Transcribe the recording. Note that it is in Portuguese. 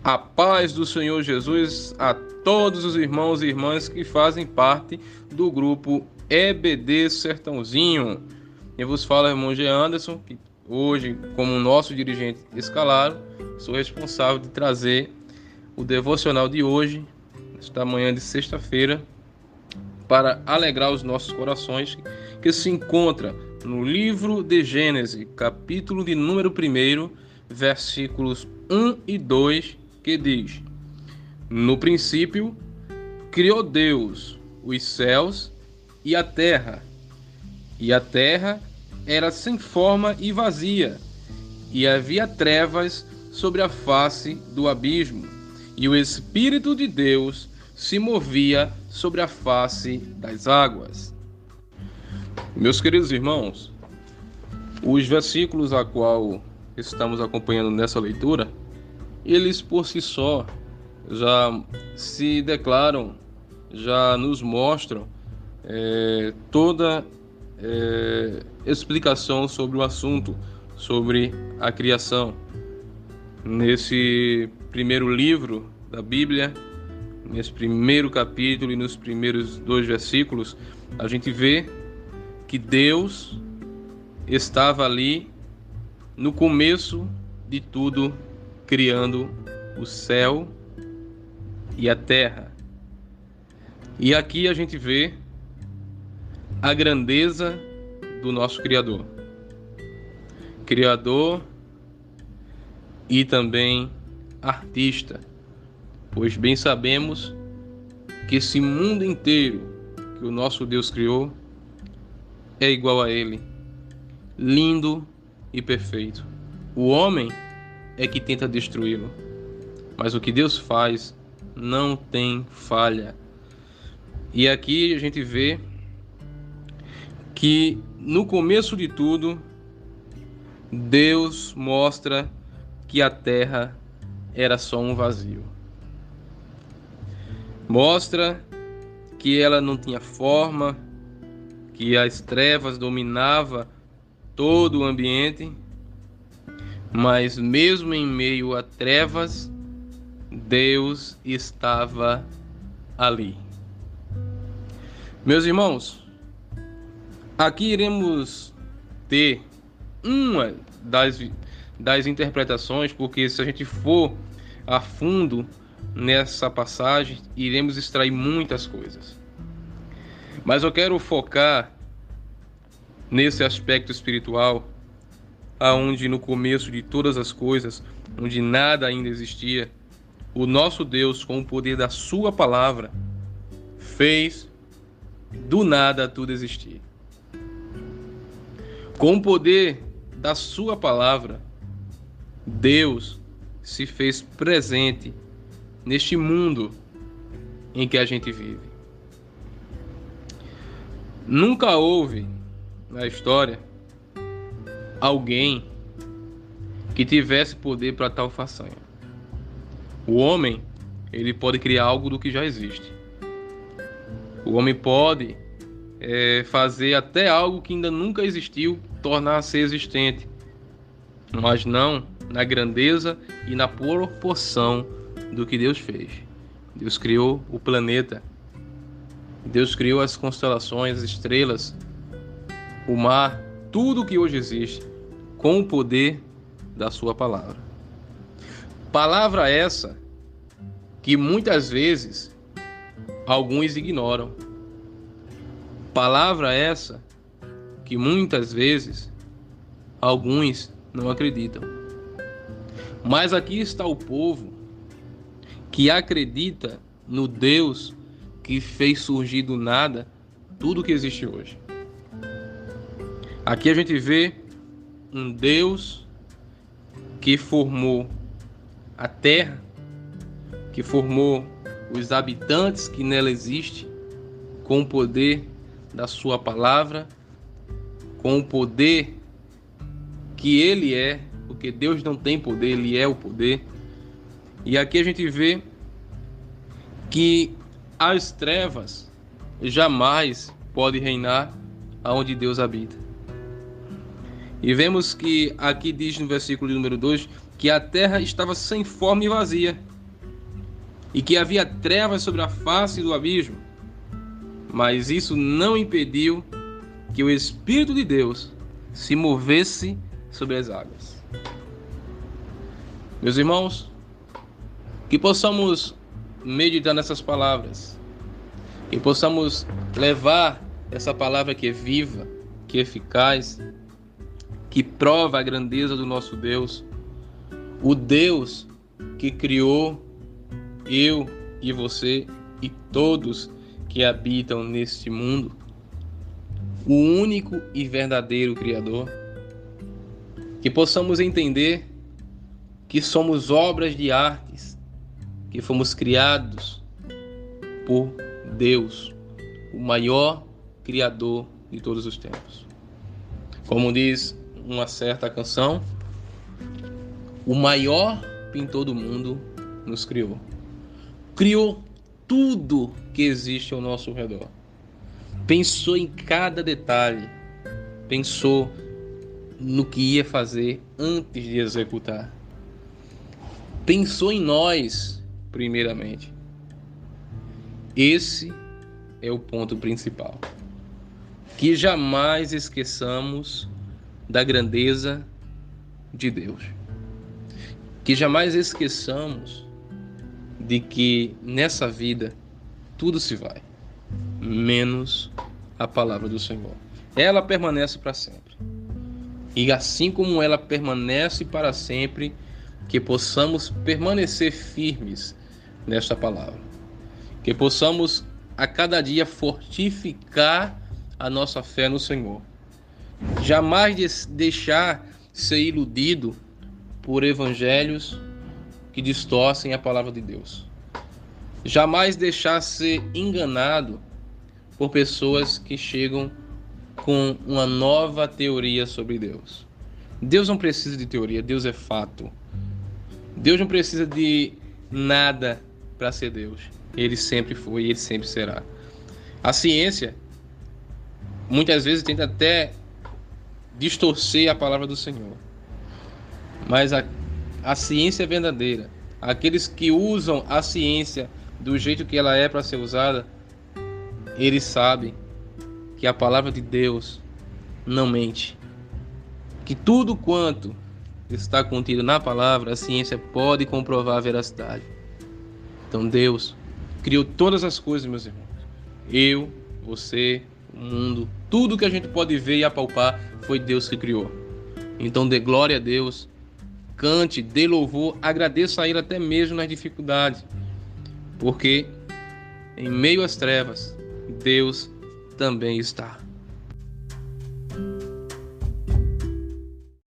A paz do Senhor Jesus a todos os irmãos e irmãs que fazem parte do grupo EBD Sertãozinho. Eu vos falo, irmão G. Anderson, que hoje, como nosso dirigente escalado, sou responsável de trazer o devocional de hoje, esta manhã de sexta-feira, para alegrar os nossos corações, que se encontra no livro de Gênesis, capítulo de número 1, versículos 1 e 2, que diz: No princípio, criou Deus os céus e a terra era sem forma e vazia, e havia trevas sobre a face do abismo, e o Espírito de Deus se movia sobre a face das águas. Meus queridos irmãos, os versículos a qual estamos acompanhando nessa leitura, eles por si só já se declaram, já nos mostram toda explicação sobre o assunto, sobre a criação. Nesse primeiro livro da Bíblia, nesse primeiro capítulo e nos primeiros 2 versículos, a gente vê que Deus estava ali no começo de tudo, criando o céu e a terra. E aqui a gente vê a grandeza do nosso Criador. Criador e também artista, pois bem sabemos que esse mundo inteiro que o nosso Deus criou é igual a Ele, lindo e perfeito. O homem é que tenta destruí-lo, mas o que Deus faz não tem falha. E aqui a gente vê que no começo de tudo, Deus mostra que a terra era só um vazio. Mostra que ela não tinha forma, que as trevas dominavam todo o ambiente, mas mesmo em meio a trevas, Deus estava ali. Meus irmãos, aqui iremos ter uma das interpretações, porque se a gente for a fundo nessa passagem, iremos extrair muitas coisas. Mas eu quero focar nesse aspecto espiritual, aonde no começo de todas as coisas, onde nada ainda existia, o nosso Deus, com o poder da sua palavra, fez do nada tudo existir. Com o poder da sua palavra, Deus se fez presente neste mundo em que a gente vive. Nunca houve na história alguém que tivesse poder para tal façanha. O homem, ele pode criar algo do que já existe. O homem pode fazer até algo que ainda nunca existiu, tornar-se existente, mas não na grandeza e na proporção do que Deus fez. Deus criou o planeta, Deus criou as constelações, as estrelas, o mar, tudo que hoje existe, com o poder da sua palavra. Palavra essa que muitas vezes alguns ignoram. Palavra essa que muitas vezes alguns não acreditam. Mas aqui está o povo que acredita no Deus que fez surgir do nada tudo que existe hoje. Aqui a gente vê um Deus que formou a terra, que formou os habitantes que nela existem, com o poder da sua palavra, com o poder que Ele é, porque Deus não tem poder, Ele é o poder. E aqui a gente vê que as trevas jamais podem reinar aonde Deus habita. E vemos que aqui diz no versículo número 2 que a terra estava sem forma e vazia. e que havia trevas sobre a face do abismo, mas isso não impediu que o Espírito de Deus se movesse sobre as águas. Meus irmãos, que possamos meditar nessas palavras, que possamos levar essa palavra que é viva, que é eficaz, que prova a grandeza do nosso Deus, o Deus que criou eu e você e todos que habitam neste mundo, o único e verdadeiro Criador. Que possamos entender que somos obras de artes, que fomos criados por Deus, o maior Criador de todos os tempos. Como diz uma certa canção, o maior pintor do mundo nos criou. Criou tudo que existe ao nosso redor. Pensou em cada detalhe. Pensou no que ia fazer antes de executar. Pensou em nós, primeiramente. Esse é o ponto principal. Que jamais esqueçamos da grandeza de Deus. Que jamais esqueçamos de que nessa vida tudo se vai, menos a palavra do Senhor. Ela permanece para sempre. E assim como ela permanece para sempre, que possamos permanecer firmes nesta palavra. Que possamos a cada dia fortificar a nossa fé no Senhor. Jamais deixar ser iludido por evangelhos que distorcem a palavra de Deus. Jamais deixar ser enganado por pessoas que chegam com uma nova teoria sobre Deus. Deus não precisa de teoria, Deus é fato. Deus não precisa de nada para ser Deus. Ele sempre foi e ele sempre será. A ciência muitas vezes tenta até distorcer a palavra do Senhor. Mas a ciência é verdadeira. Aqueles que usam a ciência do jeito que ela é para ser usada, eles sabem que a palavra de Deus não mente. Que tudo quanto está contido na palavra, a ciência pode comprovar a veracidade. Então Deus criou todas as coisas, meus irmãos. Eu, você, o mundo, tudo que a gente pode ver e apalpar foi Deus que criou. Então dê glória a Deus, cante, dê louvor, agradeça a Ele até mesmo nas dificuldades. Porque em meio às trevas, Deus também está.